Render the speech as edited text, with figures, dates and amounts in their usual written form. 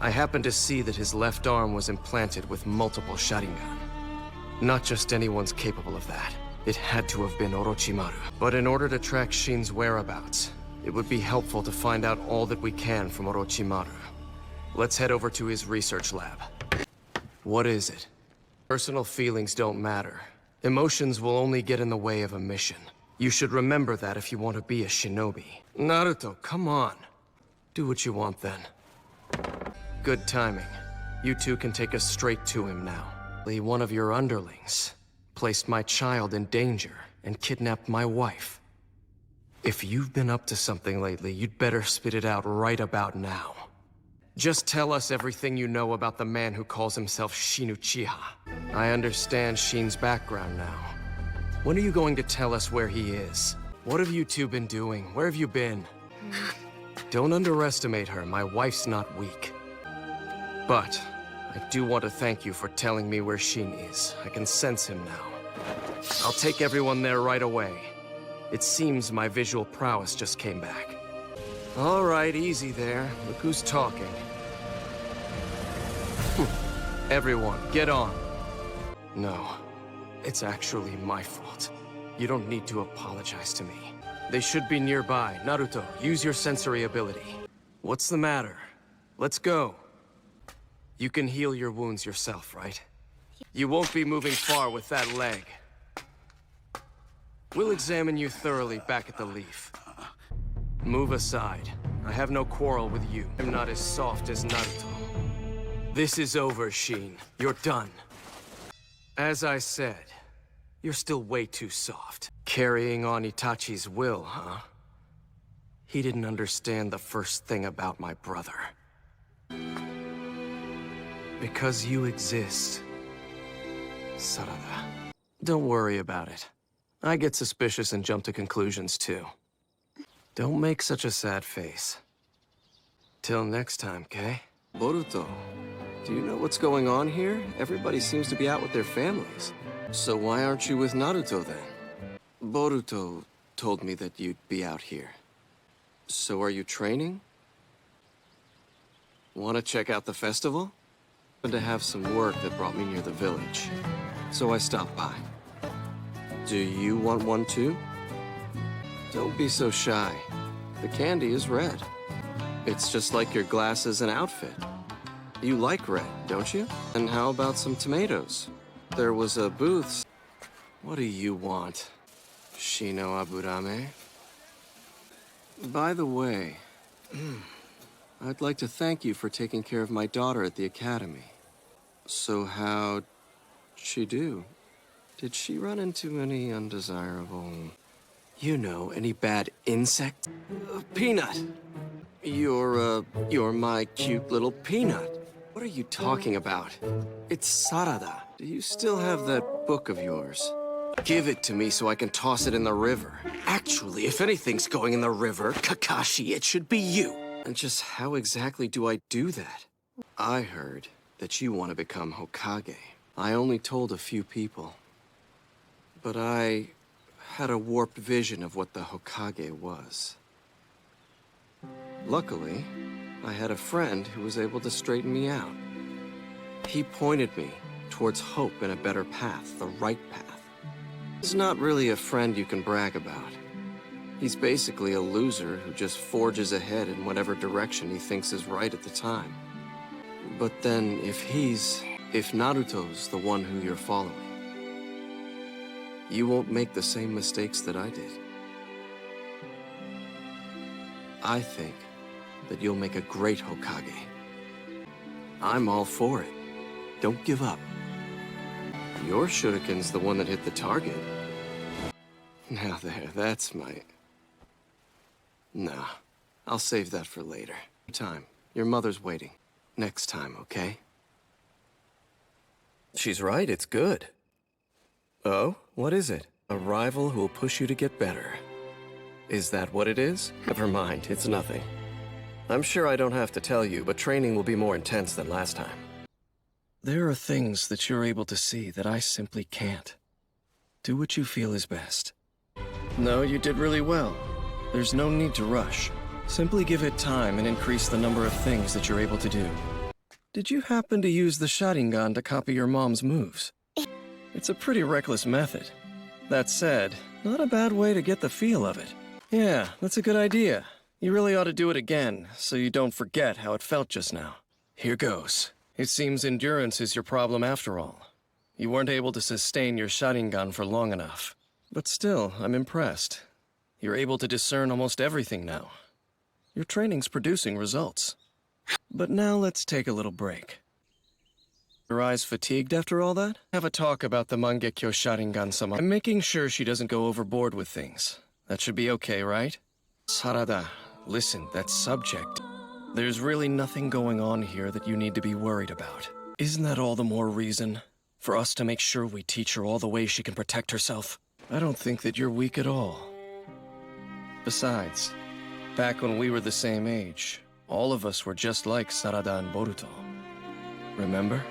I happened to see that his left arm was implanted with multiple Sharingan. Not just anyone's capable of that. It had to have been Orochimaru. But in order to track Shin's whereabouts, it would be helpful to find out all that we can from Orochimaru. Let's head over to his research lab. What is it? Personal feelings don't matter. Emotions will only get in the way of a mission. You should remember that if you want to be a shinobi. Naruto, come on. Do what you want then. Good timing. You two can take us straight to him now. One of your underlings placed my child in danger and kidnapped my wife. If you've been up to something lately, you'd better spit it out right about now. Just tell us everything you know about the man who calls himself Shin Uchiha. I understand Shin's background now. When are you going to tell us where he is? What have you two been doing? Where have you been? Don't underestimate her. My wife's not weak. But I do want to thank you for telling me where Shin is. I can sense him now. I'll take everyone there right away. It seems my visual prowess just came back. All right, easy there. Look who's talking. Everyone, get on. No, it's actually my fault. You don't need to apologize to me. They should be nearby. Naruto, use your sensory ability. What's the matter? Let's go. You can heal your wounds yourself, right? You won't be moving far with that leg. We'll examine you thoroughly back at the Leaf. Move aside. I have no quarrel with you. I'm not as soft as Naruto. This is over, Shin. You're done. As I said, you're still way too soft. Carrying on Itachi's will, huh? He didn't understand the first thing about my brother. Because you exist, Sarada. Don't worry about it. I get suspicious and jump to conclusions, too. Don't make such a sad face. Till next time, Kay? Boruto, do you know what's going on here? Everybody seems to be out with their families. So why aren't you with Naruto, then? Boruto told me that you'd be out here. So are you training? Want to check out the festival? To have some work that brought me near the village. So I stopped by. Do you want one too? Don't be so shy. The candy is red. It's just like your glasses and outfit. You like red, don't you? And how about some tomatoes? There was a booth. What do you want, Shino Aburame? By the way, I'd like to thank you for taking care of my daughter at the academy. So how'd she do? Did she run into any undesirable... You know, any bad insect? Peanut! You're my cute little Peanut. What are you talking about? It's Sarada. Do you still have that book of yours? Give it to me so I can toss it in the river. Actually, if anything's going in the river, Kakashi, it should be you. And just how exactly do I do that? I heard that you want to become Hokage. I only told a few people. But I had a warped vision of what the Hokage was. Luckily, I had a friend who was able to straighten me out. He pointed me towards hope and a better path, the right path. He's not really a friend you can brag about. He's basically a loser who just forges ahead in whatever direction he thinks is right at the time. But then, if Naruto's the one who you're following, you won't make the same mistakes that I did. I think that you'll make a great Hokage. I'm all for it. Don't give up. Your shuriken's the one that hit the target. Now that's my... Nah, I'll save that for later. Time. Your mother's waiting. Next time, okay? She's right, it's good. Oh, what is it? A rival who will push you to get better. Is that what it is? Never mind, it's nothing. I'm sure I don't have to tell you, but training will be more intense than last time. There are things that you're able to see that I simply can't. Do what you feel is best. No, you did really well. There's no need to rush. Simply give it time and increase the number of things that you're able to do. Did you happen to use the Sharingan to copy your mom's moves? It's a pretty reckless method. That said, not a bad way to get the feel of it. Yeah, that's a good idea. You really ought to do it again, so you don't forget how it felt just now. Here goes. It seems endurance is your problem after all. You weren't able to sustain your Sharingan for long enough. But still, I'm impressed. You're able to discern almost everything now. Your training's producing results. But now let's take a little break. Your eyes fatigued after all that? Have a talk about the Mangekyo Sharingan-sama. I'm making sure she doesn't go overboard with things. That should be okay, right? Sarada, listen, that subject. There's really nothing going on here that you need to be worried about. Isn't that all the more reason for us to make sure we teach her all the ways she can protect herself? I don't think that you're weak at all. Besides, back when we were the same age, all of us were just like Sarada and Boruto. Remember?